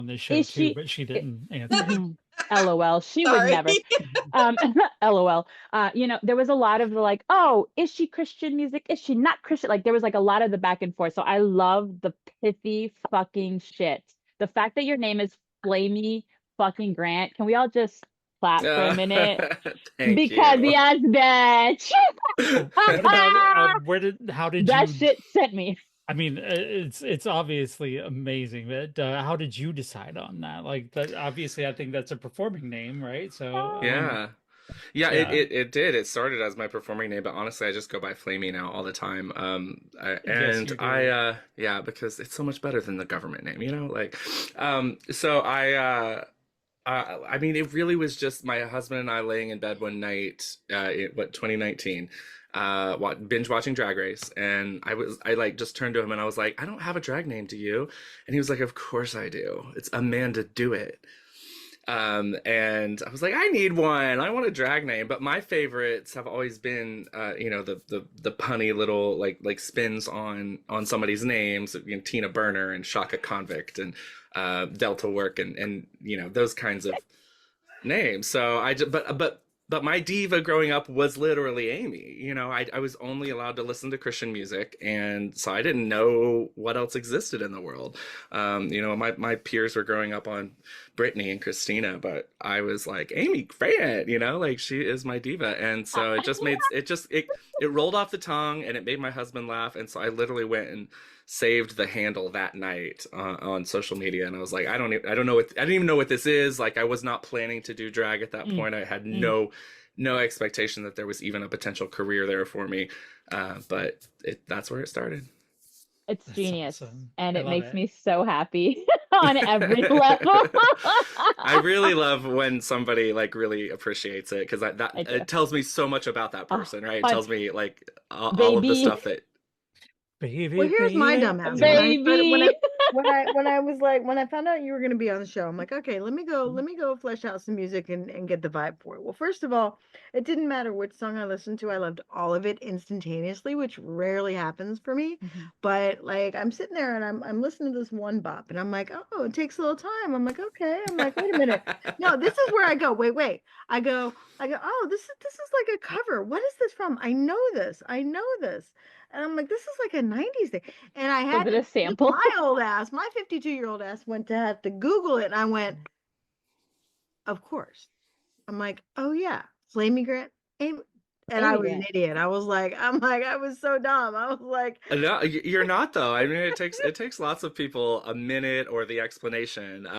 on this show Is too, she? but she It, didn't answer. mhm. LOL. She would Sorry. never. Um, LOL. There was a lot of the like, oh, is she Christian music? Is she not Christian? Like there was like a lot of the back and forth. So I love the pithy fucking shit. The fact that your name is Flamey fucking Grant. Can we all just clap for a Uh, minute? thank Because you. yes, bitch. What about how did That you? shit sent me. I mean, it's obviously amazing, but how did you decide on that? Like that, obviously, I think that's a performing name, right? So, Yeah. Yeah, it, yeah, it it did. It started as my performing name, but honestly, I just go by Flamey now all the time. yes, And you do. yeah, because it's so much better than the government name, you know? Like, so I mean, it really was just my husband and I laying in bed one night, 2019, binge watching Drag Race, and I like just turned to him and I was like, I don't have a drag name, do you? And he was like, Of course I do. It's Amanda Do It. And I was like, I need one. I want a drag name. But my favorites have always been, the punny little like spins on somebody's names. Tina Burner and Shaka Convict and Delta Work and those kinds of name. So I just, but my diva growing up was literally Amy. I was only allowed to listen to Christian music, and so I didn't know what else existed in the world. My peers were growing up on Britney and Christina, but I was like Amy Grant. Like she is my diva, and so it rolled off the tongue, and it made my husband laugh, and so I literally went and saved the handle that night on social media, and I was like, I don't know what I didn't even know what this is. Like I was not planning to do drag at that Mm, point. I had mm. no expectation that there was even a potential career there for me, but that's where it started. It's That's genius. awesome. And I it love makes it. me so happy on every level. I really love when somebody like really appreciates it, because that I do. it tells me so much about that Oh, person, right? It but tells me like all of the baby, stuff that. Well, Baby, here's my baby. dumbass. When I started, baby. when I found out you were going to be on the show, I'm like, okay, let me go flesh out some music and get the vibe for it. Well, first of all, it didn't matter which song I listened to. I loved all of it instantaneously, which rarely happens for me. Mhm. But like, I'm sitting there and I'm listening to this one bop, and I'm like, oh, it takes a little time. I'm like, okay. I'm like, wait a minute. No, this is where I go. Wait. I go. Oh, this is like a cover. What is this from? I know this. I know this. And I'm like, this is like a 90s thing. And I Was had it to, a sample? my old ass, my 52-year-old ass went to have to Google it. And I went, of course. I'm like, oh yeah, Flamey Grant. And I Amy was an Grant. idiot. I was so dumb. I was like, No, you're not though. I mean, it takes lots of people a minute or the explanation.